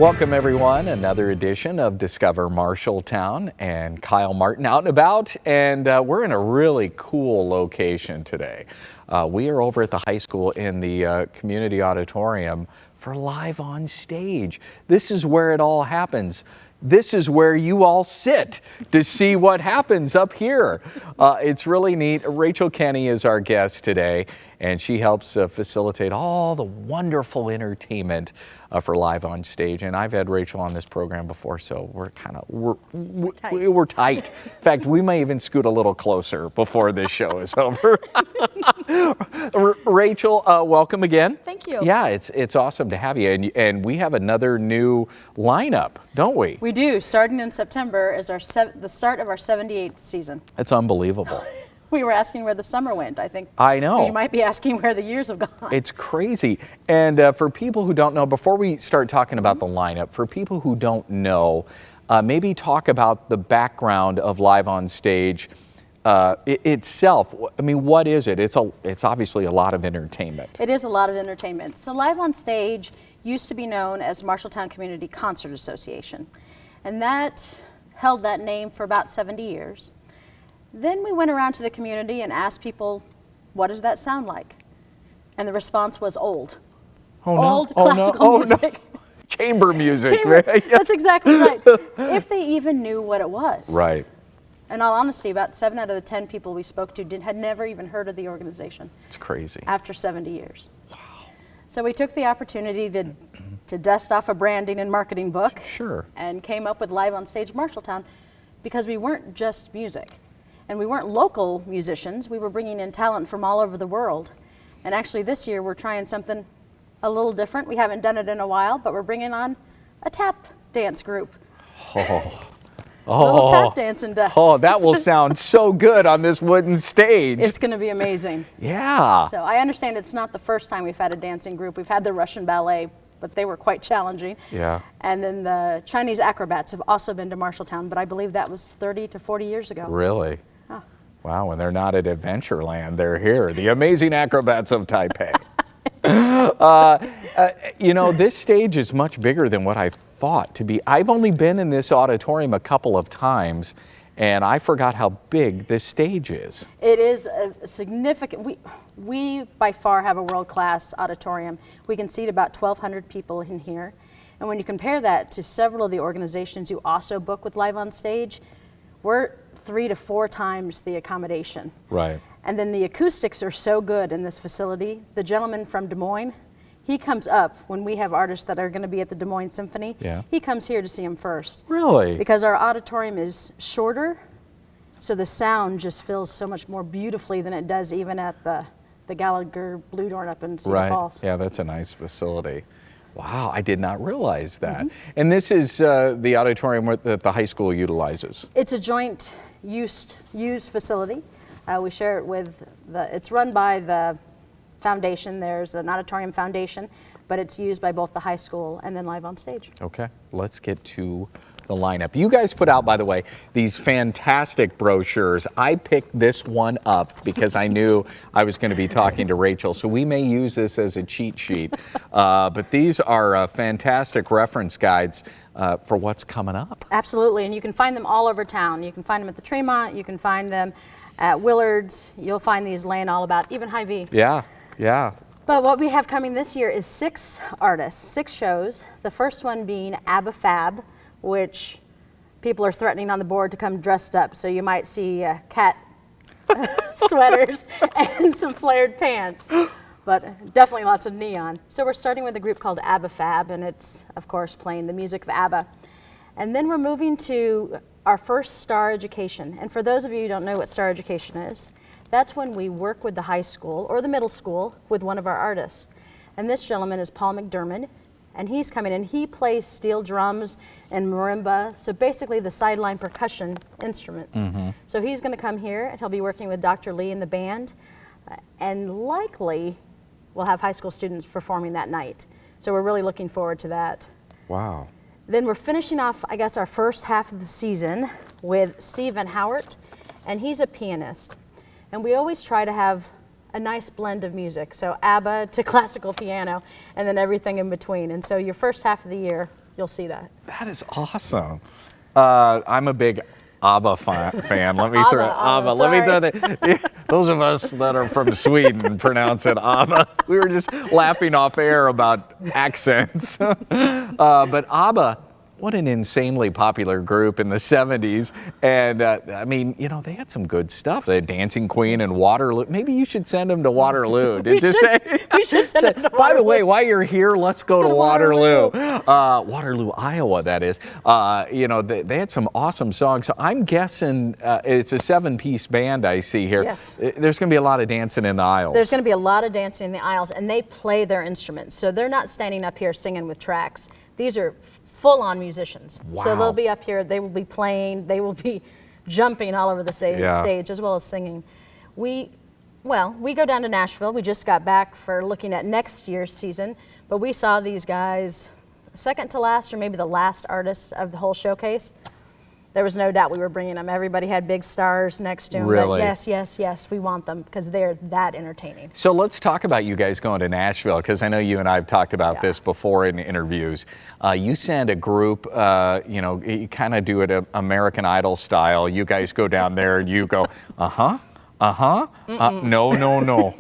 Welcome everyone, another edition of Discover Marshalltown, and Kyle Martin out and about, and we're in a really cool location today. We are over at the high school in the community auditorium for Live on Stage. This is where it all happens. This is where you all sit to see what happens up here. It's really neat. Rachel Kinney is our guest today, and she helps facilitate all the wonderful entertainment for Live on Stage. And I've had Rachel on this program before, so we're tight. In fact, we may even scoot a little closer before this show is over. Rachel, welcome again. Thank you. Yeah, it's awesome to have you. And we have another new lineup, don't we? We do. Starting in September is the start of our 78th season. It's unbelievable. We were asking where the summer went, I think. I know. You might be asking where the years have gone. It's crazy. And for people who don't know, before we start talking about the lineup, for people who don't know, maybe talk about the background of Live on Stage itself. I mean, what is it? It's obviously a lot of entertainment. It is a lot of entertainment. So Live on Stage used to be known as Marshalltown Community Concert Association. And that held that name for about 70 years. Then we went around to the community and asked people, what does that sound like? And the response was old. Oh, no. Old classical music. No. Chamber music. Right? That's exactly right. If they even knew what it was. Right. In all honesty, about 7 out of the 10 people we spoke to had never even heard of the organization. It's crazy. After 70 years. Wow. So we took the opportunity to dust off a branding and marketing book. Sure. And came up with Live on Stage Marshalltown, because we weren't just music. And we weren't local musicians. We were bringing in talent from all over the world. And actually this year we're trying something a little different. We haven't done it in a while, but we're bringing on a tap dance group. Oh. A little tap dance and oh, that will sound so good on this wooden stage. It's going to be amazing. Yeah. So I understand it's not the first time we've had a dancing group. We've had the Russian ballet, but they were quite challenging. Yeah. And then the Chinese acrobats have also been to Marshalltown, but I believe that was 30 to 40 years ago. Really? Oh. Wow, when they're not at Adventureland, they're here. The amazing acrobats of Taipei. You know, this stage is much bigger than what I thought to be. I've only been in this auditorium a couple of times, and I forgot how big this stage is. It is a significant, we by far have a world-class auditorium. We can seat about 1,200 people in here. And when you compare that to several of the organizations who also book with Live on Stage, we're 3 to 4 times the accommodation. Right. And then the acoustics are so good in this facility. The gentleman from Des Moines, he comes up when we have artists that are going to be at the Des Moines Symphony. Yeah. He comes here to see them first. Really? Because our auditorium is shorter, so the sound just fills so much more beautifully than it does even at the Gallagher Blue Dorn up in Cedar Falls. Yeah, that's a nice facility. Wow, I did not realize that. And this is the auditorium that the high school utilizes. It's a joint used facility. We share it with it's run by the foundation. There's an auditorium foundation, but it's used by both the high school and then Live on Stage. Okay, let's get to the lineup. You guys put out, by the way, these fantastic brochures. I picked this one up because I knew I was going to be talking to Rachel, so we may use this as a cheat sheet. But these are fantastic reference guides for what's coming up. Absolutely, and you can find them all over town. You can find them at the Tremont, you can find them at Willard's. You'll find these laying all about, even Hy-Vee. Yeah, yeah. But what we have coming this year is 6 artists, 6 shows. The first one being ABBA Fab, which people are threatening on the board to come dressed up. So you might see cat sweaters and some flared pants, but definitely lots of neon. So we're starting with a group called ABBA Fab, and it's, of course, playing the music of ABBA. And then we're moving to our first Star Education. And for those of you who don't know what Star Education is, that's when we work with the high school or the middle school with one of our artists. And this gentleman is Paul McDermott, and he's coming in. He plays steel drums and marimba, so basically the sideline percussion instruments. So he's going to come here, and he'll be working with Dr. Lee and the band, and likely we'll have high school students performing that night. So we're really looking forward to that. Wow. Then we're finishing off, I guess, our first half of the season with Steve Van Howert, and he's a pianist. And we always try to have a nice blend of music, so ABBA to classical piano, and then everything in between. And so your first half of the year you'll see that. That is awesome. I'm a big ABBA fan. Let me throw ABBA. Let me throw that. Those of us that are from Sweden pronounce it ABBA. We were just laughing off air about accents. But ABBA, what an insanely popular group in the 70s. And I mean, you know, they had some good stuff. They had Dancing Queen and Waterloo. Maybe you should send them to Waterloo. We should send them to Waterloo. By the way, while you're here, let's go to Waterloo. Waterloo, Iowa, that is. You know, they had some awesome songs. So I'm guessing it's a 7-piece band I see here. Yes. There's going to be a lot of dancing in the aisles. There's going to be a lot of dancing in the aisles, and they play their instruments. So they're not standing up here singing with tracks. These are full-on musicians. Wow. So they'll be up here, they will be playing, they will be jumping all over the stage as well as singing. We go down to Nashville. We just got back for looking at next year's season, but we saw these guys second to last or maybe the last artists of the whole showcase. There was no doubt we were bringing them. Everybody had big stars next to them. Really? But yes, we want them because they're that entertaining. So let's talk about you guys going to Nashville, because I know you and I have talked about this before in interviews. You send a group, you know, you kind of do it American Idol style. You guys go down there and you go, no.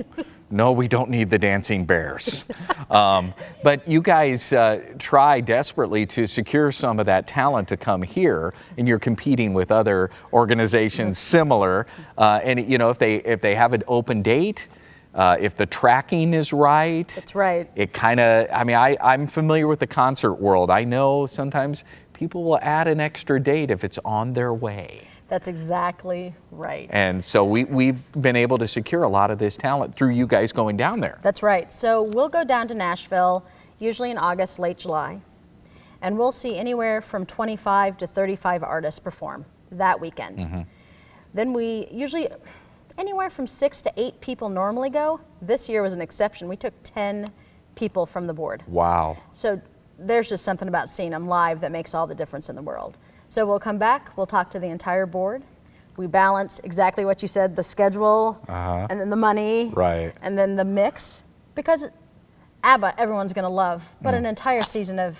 No, we don't need the dancing bears. But you guys try desperately to secure some of that talent to come here, and you're competing with other organizations similar. And you know, if they have an open date, if the tracking is right. That's right. It kind of, I mean, I'm familiar with the concert world. I know sometimes people will add an extra date if it's on their way. That's exactly right. And so we've been able to secure a lot of this talent through you guys going down there. That's right. So we'll go down to Nashville, usually in August, late July, and we'll see anywhere from 25 to 35 artists perform that weekend. Mm-hmm. Then we usually, anywhere from 6 to 8 people normally go. This year was an exception. We took 10 people from the board. Wow. So there's just something about seeing them live that makes all the difference in the world. So we'll come back, we'll talk to the entire board. We balance exactly what you said, the schedule, and then the money, right, and then the mix. Because ABBA, everyone's gonna love, but an entire season of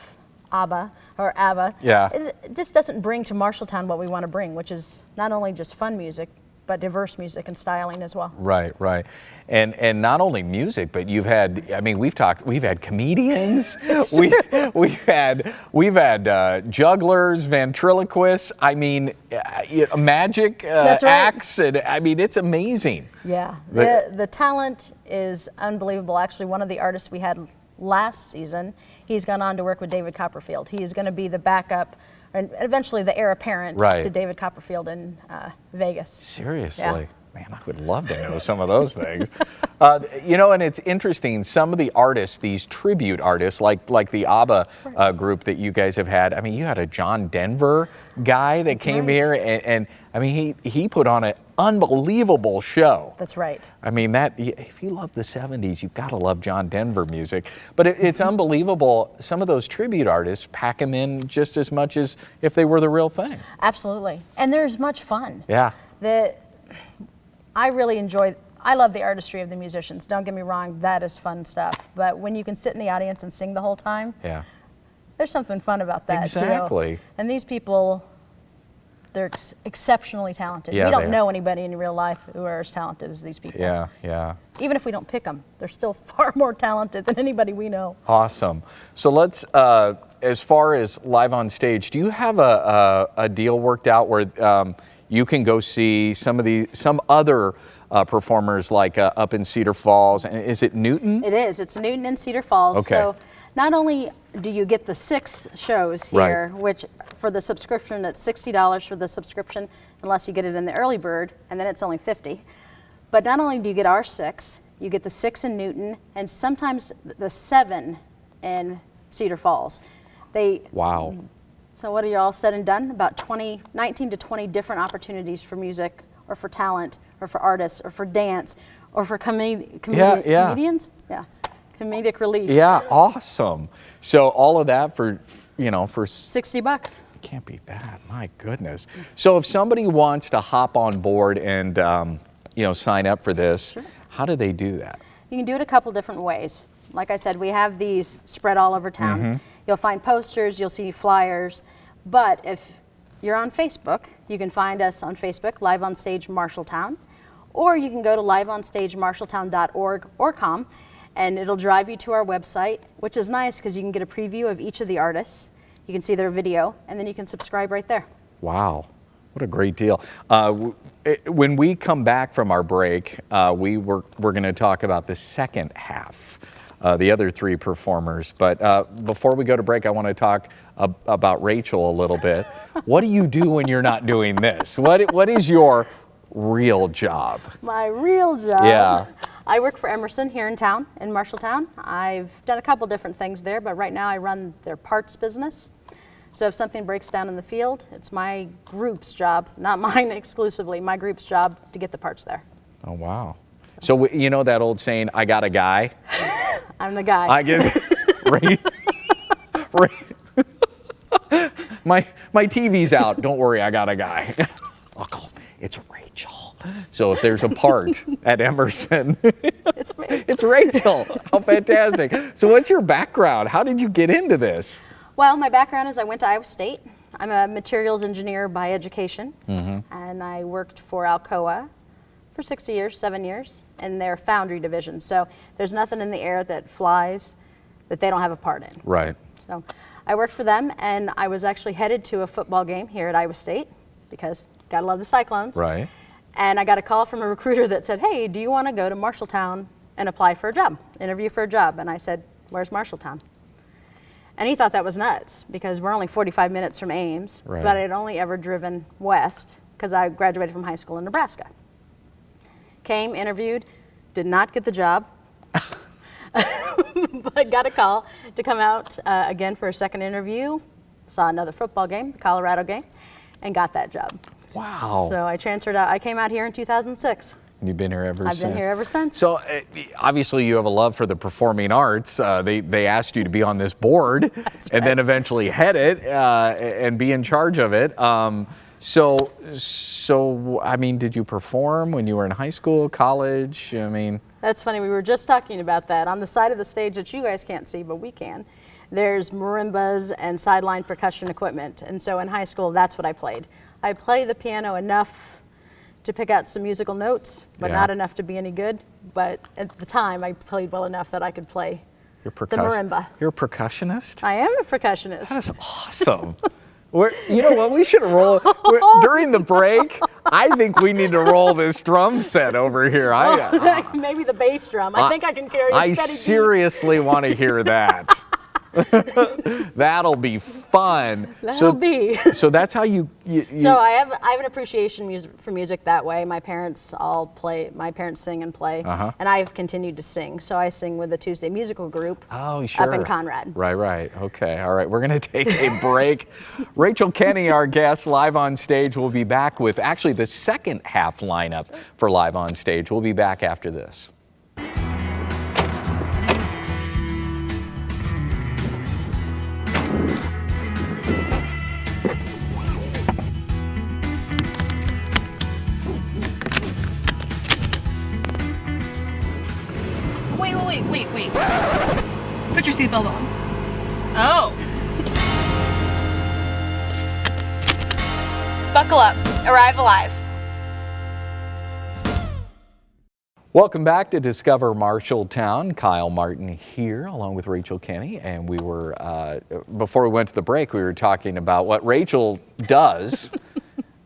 ABBA, it just doesn't bring to Marshalltown what we wanna bring, which is not only just fun music, but diverse music and styling as well. Right. And not only music, but you've had, I mean, we've had comedians, we've had jugglers, ventriloquists, I mean, magic acts, and I mean, it's amazing. Yeah, the talent is unbelievable. Actually, one of the artists we had last season, he's gone on to work with David Copperfield. He is going to be the backup and eventually the heir apparent to David Copperfield in Vegas. Seriously? Yeah. Man, I would love to know some of those things. You know, and it's interesting, some of the artists, these tribute artists, like the ABBA group that you guys have had, I mean, you had a John Denver guy that came here, and I mean, he put on an unbelievable show. That's right. I mean, if you love the 70s, you've got to love John Denver music. But it's unbelievable, some of those tribute artists pack them in just as much as if they were the real thing. Absolutely. And there's much fun. Yeah. I really enjoy, I love the artistry of the musicians. Don't get me wrong, that is fun stuff. But when you can sit in the audience and sing the whole time, there's something fun about that. Exactly. Too. And these people, they're exceptionally talented. Yeah, we don't know anybody in real life who are as talented as these people. Yeah. Even if we don't pick them, they're still far more talented than anybody we know. Awesome. So let's, as far as live on stage, do you have a deal worked out where you can go see some other performers like up in Cedar Falls? And is it Newton? It is. It's Newton and Cedar Falls. Okay. So not only do you get the 6 shows here, which for the subscription, it's $60 for the subscription, unless you get it in the early bird, and then it's only $50. But not only do you get our 6, you get the 6 in Newton, and sometimes the 7 in Cedar Falls. Wow. So what are you all said and done? About 19 to 20 different opportunities for music, or for talent, or for artists, or for dance, or for comedians? Yeah, comedic relief. Yeah, awesome. So all of that for $60. Can't beat that, my goodness. So if somebody wants to hop on board and sign up for this, how do they do that? You can do it a couple different ways. like I said, we have these spread all over town. You'll find posters, you'll see flyers, but if you're on Facebook, you can find us on Facebook, Live on Stage Marshalltown, or you can go to liveonstagemarshalltown.org or com, and it'll drive you to our website, which is nice because you can get a preview of each of the artists. You can see their video, and then you can subscribe right there. Wow, what a great deal. When we come back from our break, we're going to talk about the second half, the other three performers. But before we go to break, I want to talk about Rachel a little bit. What do you do when you're not doing this? What is your real job? My real job? Yeah. I work for Emerson here in town, in Marshalltown. I've done a couple different things there, but right now I run their parts business. So if something breaks down in the field, it's my group's job, not mine exclusively, my group's job to get the parts there. Oh, wow. So you know that old saying, I got a guy? I'm the guy. I get my TV's out. Don't worry, I got a guy. I'll call him. It's Rachel. So if there's a part at Emerson, it's me. It's Rachel. How fantastic. So what's your background? How did you get into this? Well, my background is I went to Iowa State. I'm a materials engineer by education, and I worked for Alcoa for 7 years, in their foundry division. So there's nothing in the air that flies that they don't have a part in. Right. So I worked for them, and I was actually headed to a football game here at Iowa State because gotta love the Cyclones. Right. And I got a call from a recruiter that said, hey, do you want to go to Marshalltown and apply for a job, interview for a job? And I said, where's Marshalltown? And he thought that was nuts because we're only 45 minutes from Ames, right. But I'd only ever driven west because I graduated from high school in Nebraska. Came, interviewed, did not get the job, but got a call to come out again for a second interview, saw another football game, the Colorado game, and got that job. Wow. So I transferred out. I came out here in 2006. And you've been here ever since? I've been here ever since. So obviously you have a love for the performing arts. They asked you to be on this board and then eventually head it and be in charge of it. So I mean, did you perform when you were in high school, college? I mean. That's funny. We were just talking about that. On the side of the stage that you guys can't see, but we can, there's marimbas and sideline percussion equipment. And so in high school, that's what I played. I play the piano enough to pick out some musical notes, but not enough to be any good. But at the time, I played well enough that I could play the marimba. You're a percussionist? I am a percussionist. That's awesome. You know what? We should roll during the break. I think we need to roll this drum set over here. Maybe the bass drum. I think I can carry a steady beat. I seriously want to hear that. That'll be fun. That'll be. So that's how you So I have an appreciation for music that way. My parents all play. My parents sing and play, and I've continued to sing. So I sing with the Tuesday Musical Group. Oh, sure. Up in Conrad. Right. Okay. All right. We're going to take a break. Rachel Kinney, our guest, live on stage. We'll be back with actually the second half lineup for Live on Stage. We'll be back after this. Wait. Put your seatbelt on. Oh. Buckle up. Arrive alive. Welcome back to Discover Marshalltown. Kyle Martin here along with Rachel Kinney, and we were before we went to the break, we were talking about what Rachel does.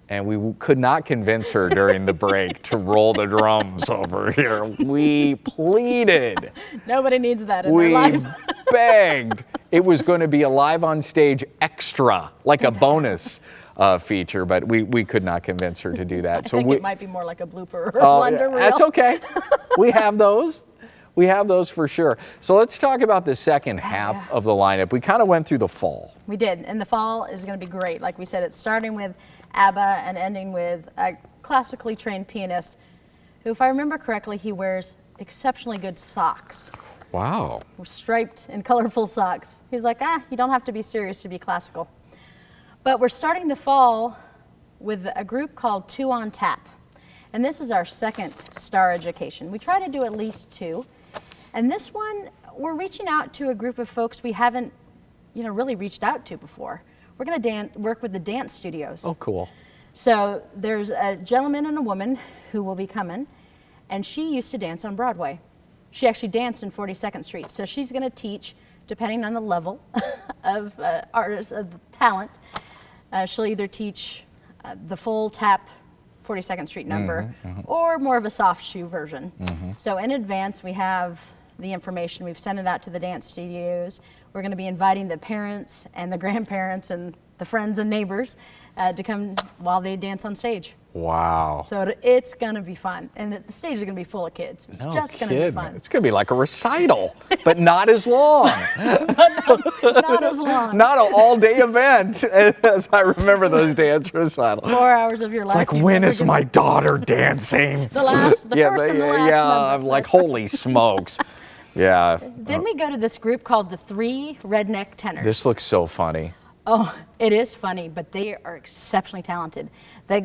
And we could not convince her during the break to roll the drums over here. We pleaded. Nobody needs that in their life. We begged. It was going to be a live on stage extra, like a bonus feature, but we could not convince her to do that. I think it might be more like a blooper or a blunder reel. That's okay. We have those. We have those for sure. So let's talk about the second half of the lineup. We kind of went through the fall. We did, and the fall is going to be great. Like we said, it's starting with ABBA and ending with a classically trained pianist who, if I remember correctly, he wears exceptionally good socks. Wow. Striped and colorful socks. He's like, you don't have to be serious to be classical. But we're starting the fall with a group called Two on Tap. And this is our second star education. We try to do at least two. And this one, we're reaching out to a group of folks we haven't, really reached out to before. We're going to work with the dance studios. Oh, cool. So there's a gentleman and a woman who will be coming, and she used to dance on Broadway. She actually danced in 42nd Street. So she's going to teach, depending on the level of artist, of talent, she'll either teach the full tap 42nd Street number or more of a soft shoe version. So in advance, we have the information. We've sent it out to the dance studios. We're going to be inviting the parents and the grandparents and the friends and neighbors to come while they dance on stage. Wow. So it's going to be fun. And the stage is going to be full of kids. It's just going to be fun. It's going to be like a recital, but not as long. Not as long. Not an all-day event, as I remember those dance recitals. 4 hours of your It's life. like, when is my daughter dancing? The first and the last yeah, number. I'm like, holy smokes. Yeah. Then we go to this group called the Three Redneck Tenors. This looks so funny. Oh, it is funny, but they are exceptionally talented.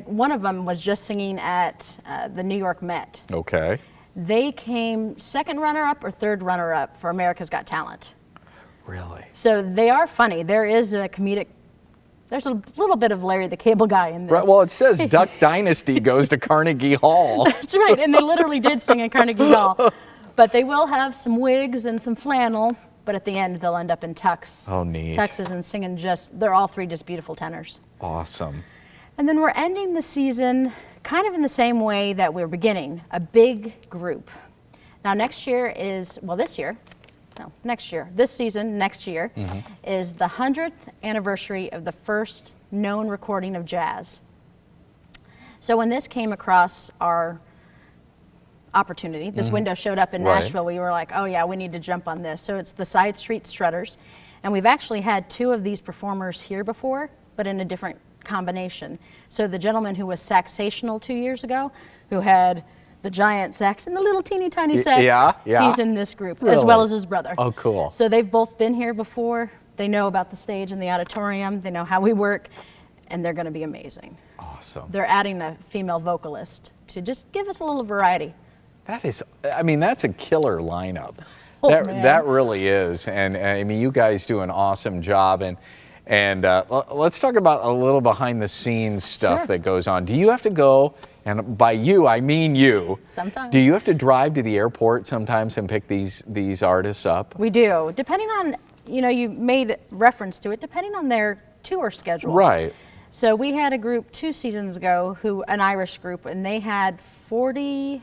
One of them was just singing at the New York Met. Okay. They came second runner-up or third runner-up for America's Got Talent. Really? So they are funny. There is a comedic, there's a little bit of Larry the Cable Guy in this. Right, well, it says Duck Dynasty goes to Carnegie Hall. That's right, and they literally did sing at Carnegie Hall. But they will have some wigs and some flannel, but at the end they'll end up in tux. Oh, neat. Tuxes and singing they're all three just beautiful tenors. Awesome. And then we're ending the season kind of in the same way that we're beginning, a big group. Now next year, this season, next year, is the 100th anniversary of the first known recording of jazz. So when this came across our opportunity, this window showed up in Nashville, we were like, oh yeah, we need to jump on this. So it's the Side Street Strutters. And we've actually had two of these performers here before, but in a different combination. So the gentleman who was saxational 2 years ago, who had the giant sax and the little teeny tiny sax, he's in this group, as well as his brother. Oh, cool. So they've both been here before. They know about the stage and the auditorium. They know how we work, and they're going to be amazing. Awesome. They're adding a female vocalist to just give us a little variety. That is, that's a killer lineup. Oh, that really is. And I mean, you guys do an awesome job. And let's talk about a little behind the scenes stuff that goes on. Do you have to go, and by you, I mean you. Sometimes. Do you have to drive to the airport sometimes and pick these artists up? We do. Depending on, you made reference to it, depending on their tour schedule. Right. So we had a group 2 seasons ago, an Irish group, and they had 40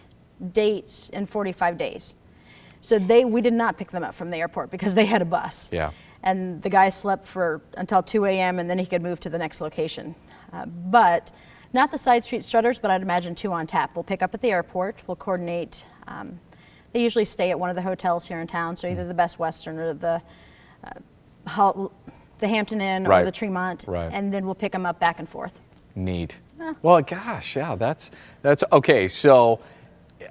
dates in 45 days. So we did not pick them up from the airport because they had a bus. Yeah. And the guy slept until 2 a.m. and then he could move to the next location. But not the Side Street Strutters, but I'd imagine 2 on tap. We'll pick up at the airport. We'll coordinate. They usually stay at one of the hotels here in town, so either the Best Western or the Hampton Inn or the Tremont, and then we'll pick them up back and forth. Neat. Well, gosh, yeah, that's okay. So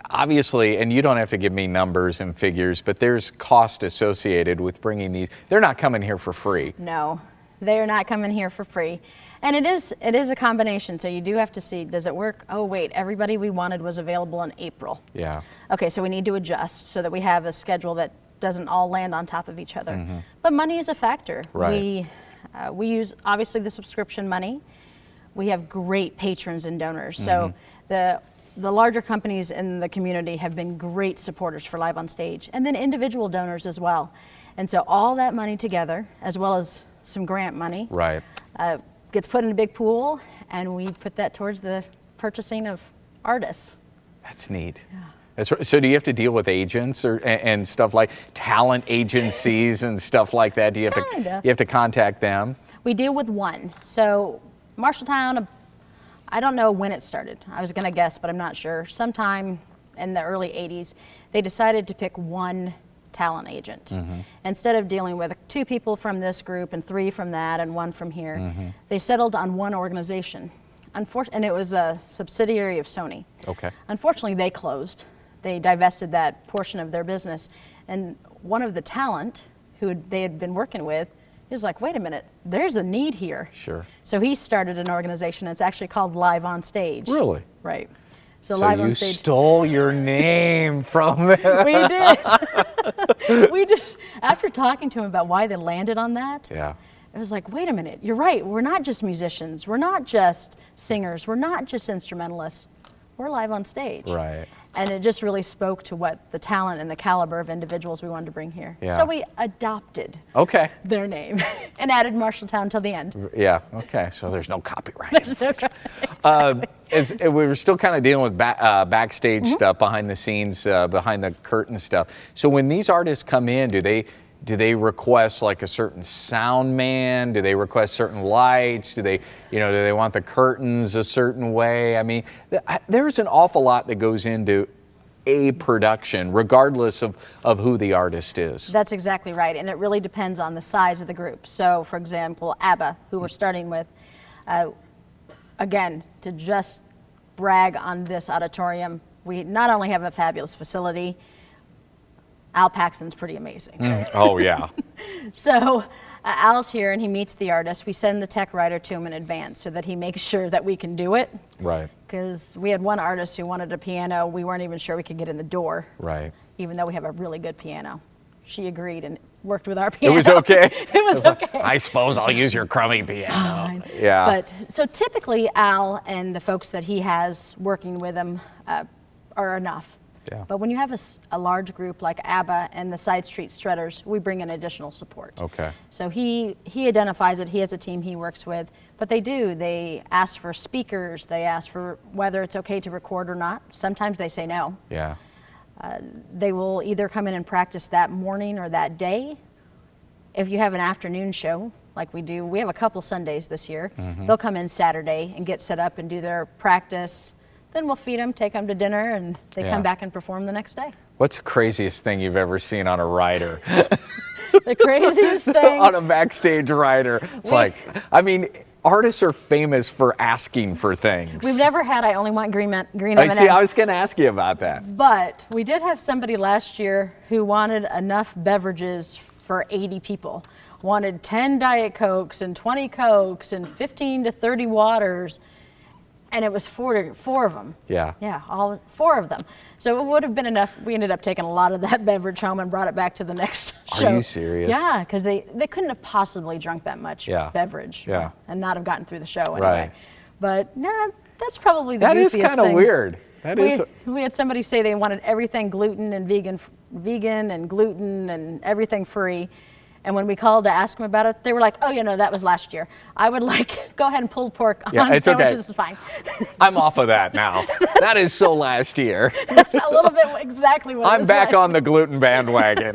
obviously, and you don't have to give me numbers and figures, but there's cost associated with bringing these. They're not coming here for free. No, they are not coming here for free. And it is a combination, so you do have to see, does it work? Oh wait, everybody we wanted was available in April. Yeah. Okay, so we need to adjust so that we have a schedule that doesn't all land on top of each other. But money is a factor. Right. We use, obviously, the subscription money. We have great patrons and donors. So the larger companies in the community have been great supporters for Live on Stage, and then individual donors as well. And so all that money together, as well as some grant money, gets put in a big pool, and we put that towards the purchasing of artists. That's neat. Yeah. So do you have to deal with agents and stuff like talent agencies and stuff like that? Do you have to contact them? We deal with one. So Marshalltown, I don't know when it started. I was going to guess, but I'm not sure. Sometime in the early 80s, they decided to pick one talent agent. Instead of dealing with 2 people from this group and 3 from that and 1 from here, they settled on one organization. And it was a subsidiary of Sony. Okay. Unfortunately, they closed. They divested that portion of their business. And one of the talent who they had been working with is like, wait a minute, there's a need here. Sure. So he started an organization. It's actually called Live on Stage. Really? Right. So So live you on stage. stole your name from them. We did. We just, after talking to him about why they landed on that, Yeah. it was like, wait a minute, you're right. We're not just musicians. We're not just singers. We're not just instrumentalists. We're live on stage. Right. And it just really spoke to what the talent and the caliber of individuals we wanted to bring here. Yeah. So we adopted Okay. their name and added Marshalltown till the end. Yeah. Okay. So there's no copyright. There's no co- We were still kind of dealing with backstage Mm-hmm. stuff, behind the scenes, behind the curtain stuff. So when these artists come in, do they request like a certain sound man? Do they request certain lights? Do they want the curtains a certain way? I mean, there's an awful lot that goes into a production, regardless of who the artist is. That's exactly right, and it really depends on the size of the group. So, for example, ABBA, who we're starting with, again, to just brag on this auditorium, we not only have a fabulous facility, Al Paxton's pretty amazing. Oh yeah. So Al's here and he meets the artist. We send the tech writer to him in advance so that he makes sure that we can do it. Right. Because we had one artist who wanted a piano. We weren't even sure we could get in the door. Right. Even though we have a really good piano. She agreed and worked with our piano. It was okay. It was okay. I suppose I'll use your crummy piano. Yeah. But so typically Al and the folks that he has working with him are enough. Yeah. But when you have a large group like ABBA and the Side Street Shredders, we bring in additional support. Okay. So he identifies it. He has a team he works with. But they ask for speakers. They ask for whether it's okay to record or not. Sometimes they say no. Yeah. They will either come in and practice that morning or that day. If you have an afternoon show, like we do, we have a couple Sundays this year. Mm-hmm. They'll come in Saturday and get set up and do their practice. Then we'll feed them, take them to dinner, and they Yeah. come back and perform the next day. What's the craziest thing you've ever seen on a rider? The craziest thing. On a backstage rider. It's I mean, artists are famous for asking for things. We've never had I only want green I M&Ms. see. I was going to ask you about that. But we did have somebody last year who wanted enough beverages for 80 people. Wanted 10 Diet Cokes and 20 Cokes and 15 to 30 waters. And it was four of them. Yeah. Yeah, all 4 of them. So it would have been enough. We ended up taking a lot of that beverage home and brought it back to the next show. Are you serious? Yeah, because they couldn't have possibly drunk that much beverage. Yeah. And not have gotten through the show anyway. Right. But nah, that's probably the That is goofiest kind of thing. weird. That is. We had somebody say they wanted everything gluten and vegan and gluten and everything free. And when we called to ask them about it, they were like, oh, that was last year. I would go ahead and pulled pork on it's sandwiches. okay. It's fine. I'm off of that now. That is so last year. That's a little bit exactly what it I'm was back like. on the gluten bandwagon.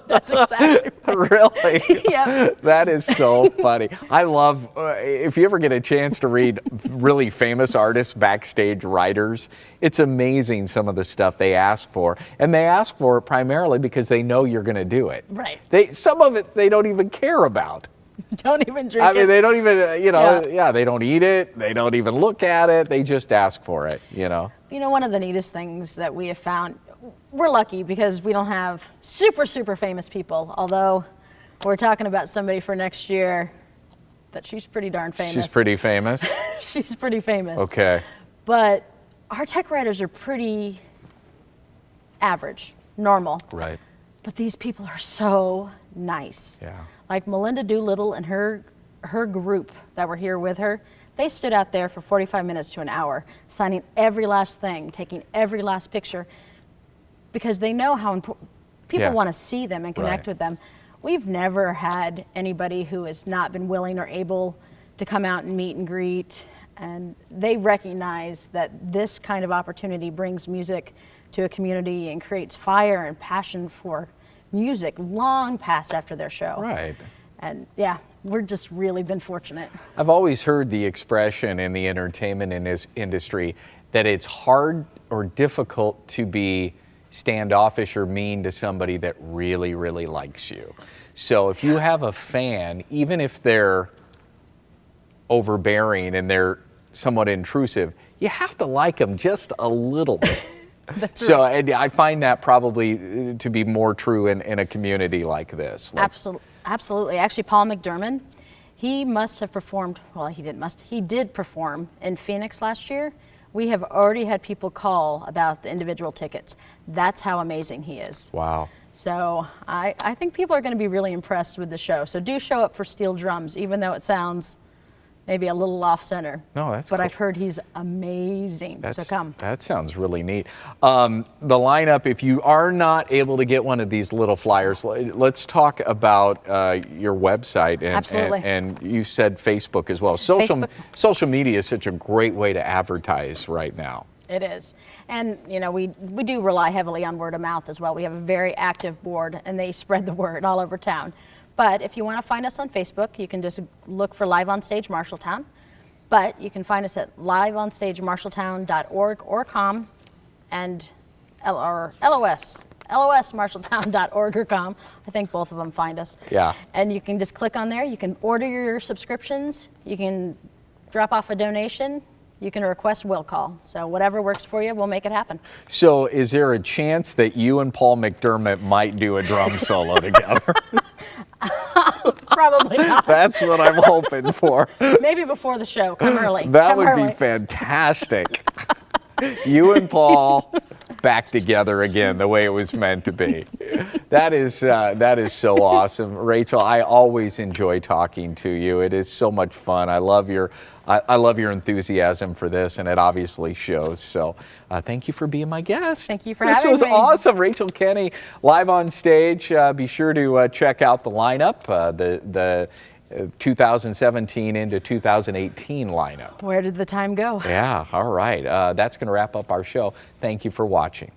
That's exactly right. Really? Yep. That is so funny. I love, if you ever get a chance to read really famous artists' backstage writers, it's amazing some of the stuff they ask for. And they ask for it primarily because they know you're going to do it. Right. Some of it they don't even care about. Don't even drink I mean, it. they don't even, Yeah. they don't eat it. They don't even look at it. They just ask for it, One of the neatest things that we have found, we're lucky because we don't have super, super famous people, although we're talking about somebody for next year that she's pretty darn famous. She's pretty famous? She's pretty famous. Okay. But our tech writers are pretty average, normal. Right. But these people are so nice. Yeah. Like Melinda Doolittle and her group that were here with her, they stood out there for 45 minutes to an hour, signing every last thing, taking every last picture, because they know how important people want to see them and connect with them. We've never had anybody who has not been willing or able to come out and meet and greet, and they recognize that this kind of opportunity brings music to a community and creates fire and passion for music long past after their show. Right. And yeah, we're just really been fortunate. I've always heard the expression in the entertainment industry that it's hard or difficult to be standoffish or mean to somebody that really, really likes you. So if you have a fan, even if they're overbearing and they're somewhat intrusive, you have to like them just a little bit. That's So right. and I find that probably to be more true in a community like this. Absolutely. Actually, Paul McDermott, he must have performed, well, he did perform in Phoenix last year We have already had people call about the individual tickets. That's how amazing he is. Wow. So I think people are going to be really impressed with the show. So do show up for steel drums, even though it sounds maybe a little off center. No, that's But cool. I've heard he's amazing. So come. That sounds really neat. The lineup, if you are not able to get one of these little flyers, let's talk about your website. Absolutely. And you said Facebook as well. Facebook. Social media is such a great way to advertise right now. It is. And, you know, we do rely heavily on word of mouth as well. We have a very active board, and they spread the word all over town. But if you want to find us on Facebook, you can just look for Live on Stage Marshalltown. But you can find us at liveonstagemarshalltown.org or com and LOS Marshalltown.org or com. I think both of them find us. Yeah. And you can just click on there. You can order your subscriptions. You can drop off a donation. You can request will call. So whatever works for you, we'll make it happen. So is there a chance that you and Paul McDermott might do a drum solo together? Probably not. That's what I'm hoping for. Maybe before the show. Come early. That Come would early. be fantastic. You and Paul back together again the way it was meant to be. That is so awesome. Rachel, I always enjoy talking to you. It is so much fun. I love your enthusiasm for this, and it obviously shows. So thank you for being my guest. Thank you for this having was me. awesome. Rachel Kinney, live on stage. Be sure to check out the lineup, the 2017 into 2018 lineup. Where did the time go? Yeah, all right. That's going to wrap up our show. Thank you for watching.